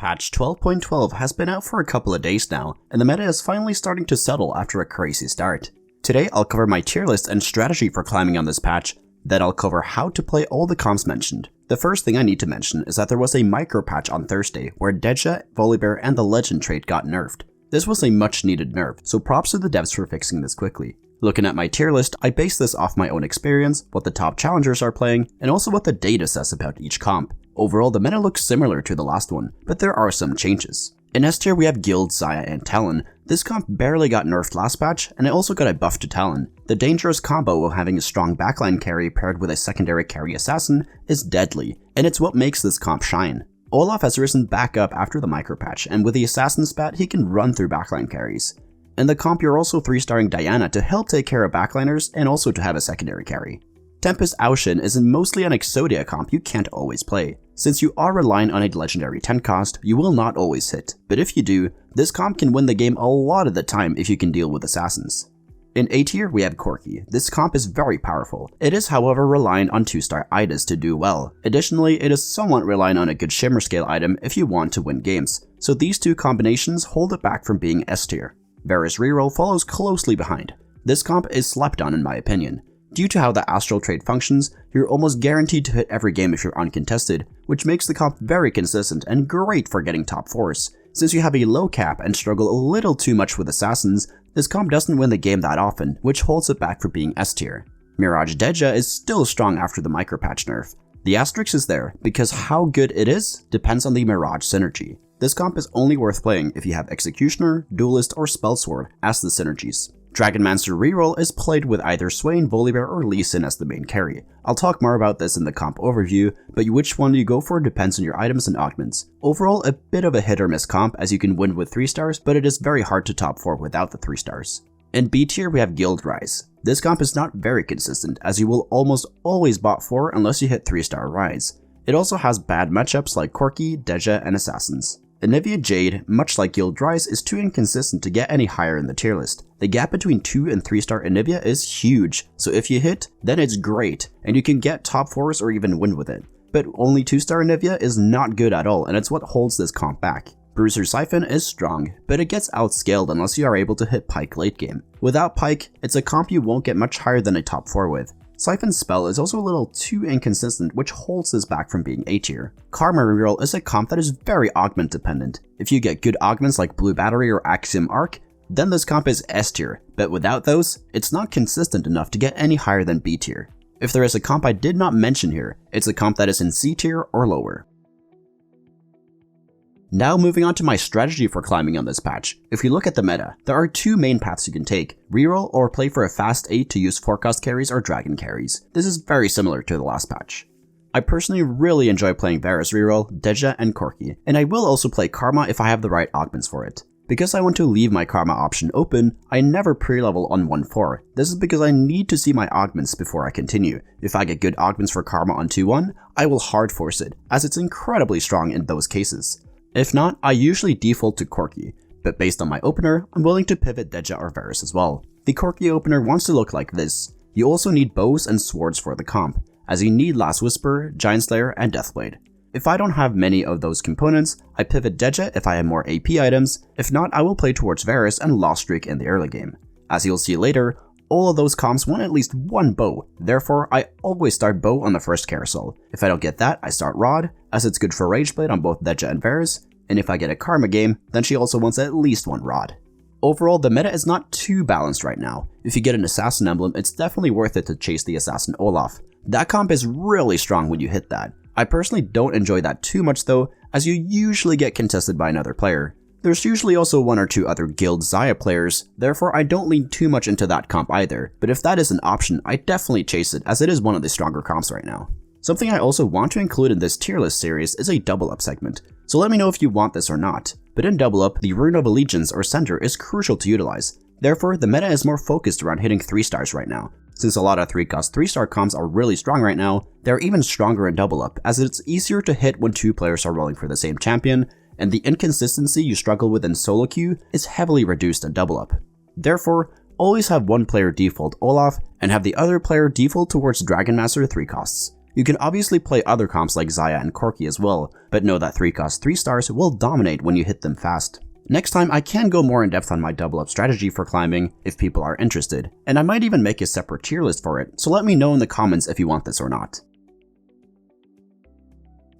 Patch 12.12 has been out for a couple of days now, and the meta is finally starting to settle after a crazy start. Today I'll cover my tier list and strategy for climbing on this patch, then I'll cover how to play all the comps mentioned. The first thing I need to mention is that there was a micro patch on Thursday where Daeja, Volibear, and the Legend trait got nerfed. This was a much needed nerf, so props to the devs for fixing this quickly. Looking at my tier list, I base this off my own experience, what the top challengers are playing, and also what the data says about each comp. Overall, the meta looks similar to the last one, but there are some changes. In S tier we have Guild, Xayah, and Talon. This comp barely got nerfed last patch, and it also got a buff to Talon. The dangerous combo of having a strong backline carry paired with a secondary carry assassin is deadly, and it's what makes this comp shine. Olaf has risen back up after the micro patch, and with the assassin spat he can run through backline carries. In the comp you're also 3-starring Diana to help take care of backliners and also to have a secondary carry. Tempest Shin is mostly an Exodia comp you can't always play. Since you are relying on a legendary 10 cost, you will not always hit, but if you do, this comp can win the game a lot of the time if you can deal with assassins. In A tier we have Corki. This comp is very powerful. It is however reliant on 2-star Idas to do well. Additionally, it is somewhat reliant on a good shimmer scale item if you want to win games, so these two combinations hold it back from being S tier. Varus Reroll follows closely behind. This comp is slept on in my opinion. Due to how the Astral trait functions, you're almost guaranteed to hit every game if you're uncontested, which makes the comp very consistent and great for getting top 4s. Since you have a low cap and struggle a little too much with assassins, this comp doesn't win the game that often, which holds it back from being S tier. Mirage Daeja is still strong after the micro patch nerf. The asterisk is there, because how good it is depends on the Mirage synergy. This comp is only worth playing if you have Executioner, Duelist, or Spellsword as the synergies. Dragonmancer Reroll is played with either Swain, Volibear, or Lee Sin as the main carry. I'll talk more about this in the comp overview, but which one you go for depends on your items and augments. Overall, a bit of a hit or miss comp as you can win with 3 stars, but it is very hard to top 4 without the 3 stars. In B tier we have Guild Ryze. This comp is not very consistent as you will almost always bot 4 unless you hit 3-star Ryze. It also has bad matchups like Corki, Daeja, and Assassins. Anivia Jade, much like Guild Ryze, is too inconsistent to get any higher in the tier list. The gap between 2 and 3-star Anivia is huge, so if you hit, then it's great, and you can get top 4s or even win with it. But only 2-star Anivia is not good at all, and it's what holds this comp back. Bruiser Sy'Fen is strong, but it gets outscaled unless you are able to hit Pyke late game. Without Pyke, it's a comp you won't get much higher than a top 4 with. Sy'Fen's spell is also a little too inconsistent, which holds this back from being A tier. Karma Reroll is a comp that is very augment dependent. If you get good augments like Blue Battery or Axiom Arc, then this comp is S tier, but without those, it's not consistent enough to get any higher than B tier. If there is a comp I did not mention here, it's a comp that is in C tier or lower. Now moving on to my strategy for climbing on this patch. If you look at the meta, there are 2 main paths you can take, reroll or play for a fast 8 to use forecast carries or dragon carries. This is very similar to the last patch. I personally really enjoy playing Varus Reroll, Daeja, and Corki, and I will also play Karma if I have the right augments for it. Because I want to leave my Karma option open, I never pre-level on 1-4. This is because I need to see my augments before I continue. If I get good augments for Karma on 2-1, I will hard force it, as it's incredibly strong in those cases. If not, I usually default to Corki, but based on my opener, I'm willing to pivot Daeja or Varus as well. The Corki opener wants to look like this. You also need bows and swords for the comp, as you need Last Whisper, Giant Slayer, and Deathblade. If I don't have many of those components, I pivot Daeja if I have more AP items, if not I will play towards Varus and Lost Streak in the early game. As you'll see later, all of those comps want at least 1 bow, therefore I always start bow on the first carousel. If I don't get that, I start rod, as it's good for Rageblade on both Daeja and Varus, and if I get a Karma game, then she also wants at least 1 rod. Overall, the meta is not too balanced right now. If you get an Assassin emblem, it's definitely worth it to chase the Assassin Olaf. That comp is really strong when you hit that. I personally don't enjoy that too much though, as you usually get contested by another player. There's usually also 1 or 2 other Guild Xayah players, therefore I don't lean too much into that comp either, but if that is an option, I definitely chase it as it is one of the stronger comps right now. Something I also want to include in this tier list series is a double up segment, so let me know if you want this or not. But in double up, the Rune of Allegiance or Center is crucial to utilize, therefore the meta is more focused around hitting 3 stars right now. Since a lot of 3-cost 3-star comps are really strong right now, they're even stronger in double up, as it's easier to hit when 2 players are rolling for the same champion, and the inconsistency you struggle with in solo queue is heavily reduced in double up. Therefore, always have 1 player default Olaf, and have the other player default towards Dragonmancers 3 costs. You can obviously play other comps like Xayah and Corki as well, but know that 3-cost 3 stars will dominate when you hit them fast. Next time I can go more in depth on my double up strategy for climbing if people are interested, and I might even make a separate tier list for it, so let me know in the comments if you want this or not.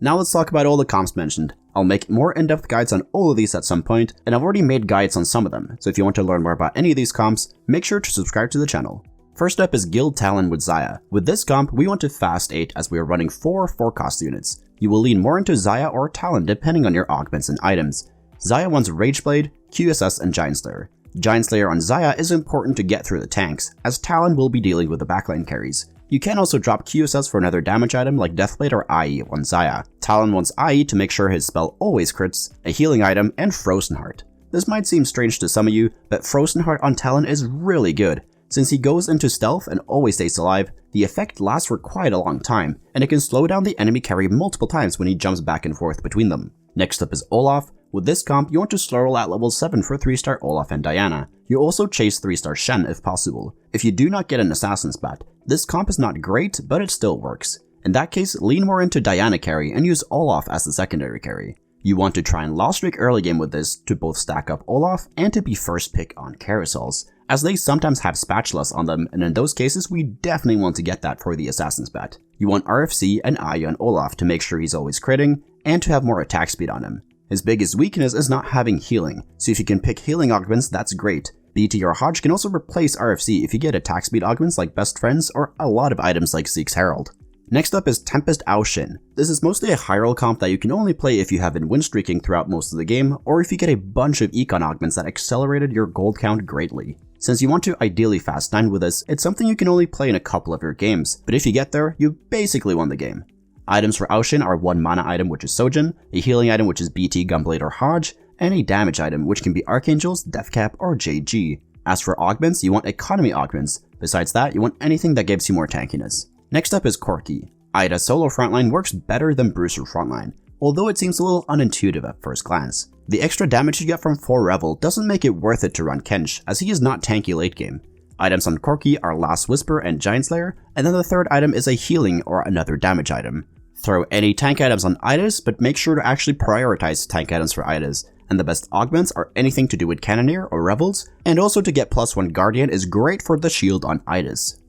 Now let's talk about all the comps mentioned. I'll make more in-depth guides on all of these at some point, and I've already made guides on some of them, so if you want to learn more about any of these comps, make sure to subscribe to the channel. First up is Guild Talon with Xayah. With this comp, we want to fast 8 as we are running 4 4-cost units. You will lean more into Xayah or Talon depending on your augments and items. Xayah wants Rageblade, QSS, and Giant Slayer. Giant Slayer on Xayah is important to get through the tanks, as Talon will be dealing with the backline carries. You can also drop QSS for another damage item like Deathblade or IE on Xayah. Talon wants IE to make sure his spell always crits, a healing item, and Frozen Heart. This might seem strange to some of you, but Frozen Heart on Talon is really good. Since he goes into stealth and always stays alive, the effect lasts for quite a long time, and it can slow down the enemy carry multiple times when he jumps back and forth between them. Next up is Olaf. With this comp, you want to slow roll at level 7 for 3-star Olaf and Diana. You also chase 3-star Shin if possible. If you do not get an assassin spat, this comp is not great, but it still works. In that case, lean more into Diana carry and use Olaf as the secondary carry. You want to try and lost streak early game with this to both stack up Olaf and to be first pick on carousels, as they sometimes have spatulas on them, and in those cases we definitely want to get that for the assassin spat. You want RFC and IE on Olaf to make sure he's always critting, and to have more attack speed on him. His biggest weakness is not having healing, so if you can pick healing augments, that's great. BT or Hodge can also replace RFC if you get attack speed augments like Best Friends or a lot of items like Zeke's Herald. Next up is Tempest Ao Shin. This is mostly a high roll comp that you can only play if you have been win streaking throughout most of the game, or if you get a bunch of econ augments that accelerated your gold count greatly. Since you want to ideally fast 9 with this, it's something you can only play in a couple of your games, but if you get there, you basically won the game. Items for Ao Shin are 1 mana item which is Sojin, a healing item which is BT, Gunblade, or Hodge, and a damage item which can be Archangels, Deathcap, or JG. As for augments, you want economy augments. Besides that, you want anything that gives you more tankiness. Next up is Corki. Ida's solo frontline works better than Bruiser frontline, although it seems a little unintuitive at first glance. The extra damage you get from 4 Revel doesn't make it worth it to run Kench, as he is not tanky late game. Items on Corki are Last Whisper and Giant Slayer, and then the third item is a healing or another damage item. Throw any tank items on Idas, but make sure to actually prioritize tank items for Idas, and the best augments are anything to do with Cannoneer or Revels, and also to get +1 Guardian is great for the shield on Idas.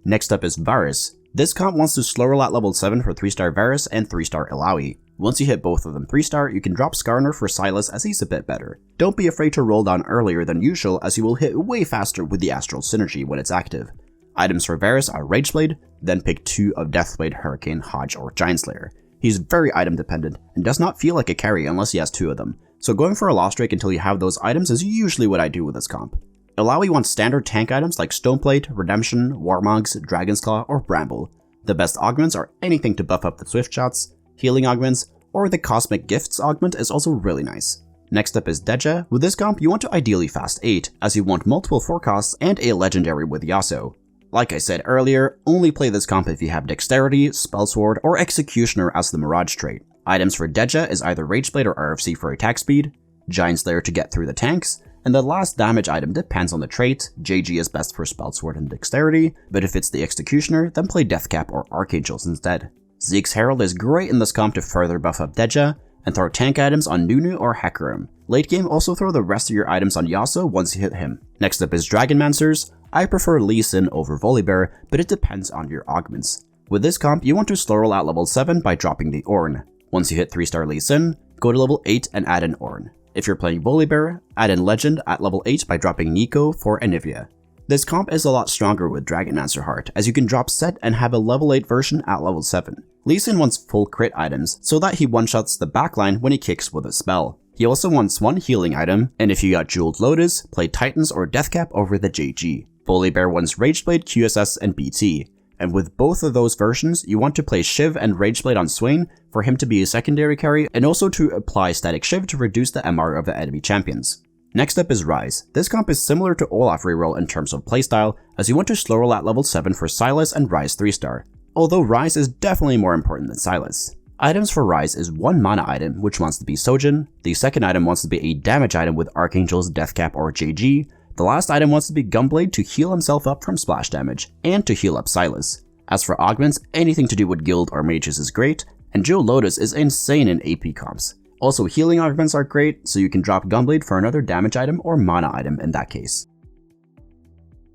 Next up is Varus. This comp wants to slow roll at level 7 for 3-star Varus and 3-star Illaoi. Once you hit both of them 3-star, you can drop Skarner for Silas as he's a bit better. Don't be afraid to roll down earlier than usual as you will hit way faster with the Astral Synergy when it's active. Items for Varus are Rageblade, then pick 2 of Deathblade, Hurricane, Hodge, or Giant Slayer. He's very item dependent and does not feel like a carry unless he has 2 of them, so going for a lost streak until you have those items is usually what I do with this comp. Illaoi wants standard tank items like Stoneplate, Redemption, Warmogs, Dragon's Claw, or Bramble. The best augments are anything to buff up the swift shots, healing augments, or the Cosmic Gifts augment is also really nice. Next up is Daeja. With this comp, you want to ideally fast 8, as you want multiple 4-costs and a legendary with Yasuo. Like I said earlier, only play this comp if you have Dexterity, Spellsword, or Executioner as the Mirage trait. Items for Daeja is either Rageblade or RFC for attack speed, Giant Slayer to get through the tanks, and the last damage item depends on the trait. JG is best for Spellsword and Dexterity, but if it's the Executioner, then play Deathcap or Archangels instead. Zeke's Herald is great in this comp to further buff up Daeja, and throw tank items on Nunu or Hecarim. Late game, also throw the rest of your items on Yasuo once you hit him. Next up is Dragonmancers. I prefer Lee Sin over Volibear, but it depends on your augments. With this comp, you want to slow roll at level 7 by dropping the Ornn. Once you hit 3-star Lee Sin, go to level 8 and add an Ornn. If you're playing Volibear, add in Legend at level 8 by dropping Nico for Anivia. This comp is a lot stronger with Dragonmancer Heart, as you can drop Set and have a level 8 version at level 7. Lee Sin wants full crit items, so that he one-shots the backline when he kicks with a spell. He also wants 1 healing item, and if you got Jeweled Lotus, play Titans or Deathcap over the JG. Volibear wants Rageblade, QSS, and BT. And with both of those versions, you want to play Shiv and Rageblade on Swain for him to be a secondary carry, and also to apply Static Shiv to reduce the MR of the enemy champions. Next up is Ryze. This comp is similar to Olaf reroll in terms of playstyle, as you want to slow roll at level 7 for Silas and Ryze 3-star. Although Ryze is definitely more important than Silas. Items for Ryze is 1 mana item, which wants to be Sojin, the second item wants to be a damage item with Archangels, Deathcap, or JG, the last item wants to be Gunblade to heal himself up from splash damage, and to heal up Silas. As for augments, anything to do with guild or mages is great, and Joe Lotus is insane in AP comps. Also, healing augments are great, so you can drop Gunblade for another damage item or mana item in that case.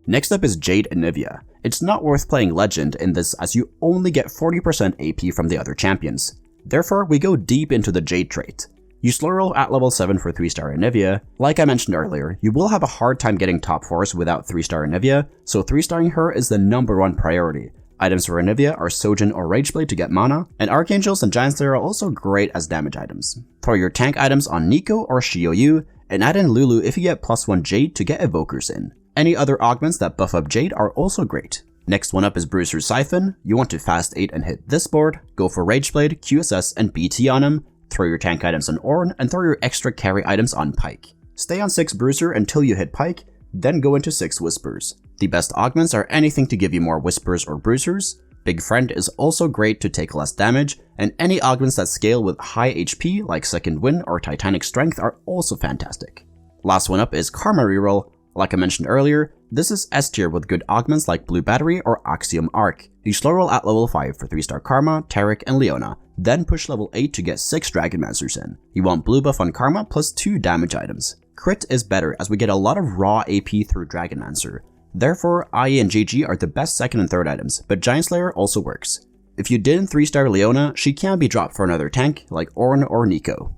Next up is Jade Anivia. It's not worth playing Legend in this as you only get 40% AP from the other champions. Therefore, we go deep into the Jade trait. You slow roll at level 7 for 3-star Anivia. Like I mentioned earlier, you will have a hard time getting top 4s without 3-star Anivia, so 3-starring her is the #1 priority. Items for Anivia are Sojin or Rageblade to get mana, and Archangels and Giant Slayer are also great as damage items. Throw your tank items on Neeko or Shioyu, and add in Lulu if you get +1 Jade to get Evokers in. Any other augments that buff up Jade are also great. Next one up is Bruiser Sy'Fen. You want to fast 8 and hit this board, go for Rageblade, QSS, and BT on him, throw your tank items on Ornn, and throw your extra carry items on Pyke. Stay on 6 Bruiser until you hit Pyke, then go into 6 Whispers. The best augments are anything to give you more Whispers or Bruisers. Big Friend is also great to take less damage, and any augments that scale with high HP like Second Wind or Titanic Strength are also fantastic. Last one up is Karma Reroll. Like I mentioned earlier, this is S tier with good augments like Blue Battery or Axiom Arc. You slow roll at level 5 for 3-star Karma, Taric, and Leona, then push level 8 to get 6 Dragonmancers in. You want blue buff on Karma plus 2 damage items. Crit is better as we get a lot of raw AP through Dragonmancer. Therefore, IE and GG are the best second and third items, but Giant Slayer also works. If you didn't 3-star Leona, she can be dropped for another tank like Ornn or Neeko.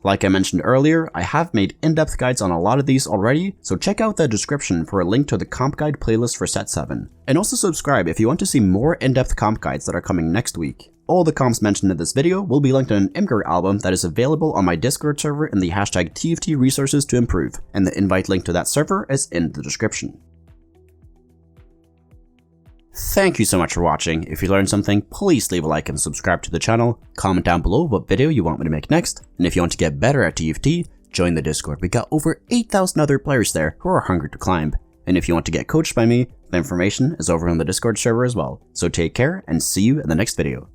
Like I mentioned earlier, I have made in-depth guides on a lot of these already, so check out the description for a link to the comp guide playlist for set 7. And also subscribe if you want to see more in-depth comp guides that are coming next week. All the comps mentioned in this video will be linked in an Imgur album that is available on my Discord server in the hashtag TFT resources to improve, and the invite link to that server is in the description. Thank you so much for watching. If you learned something, please leave a like and subscribe to the channel. Comment down below what video you want me to make next. And if you want to get better at TFT, join the Discord. We got over 8,000 other players there who are hungry to climb. And if you want to get coached by me, the information is over on the Discord server as well. So take care and see you in the next video.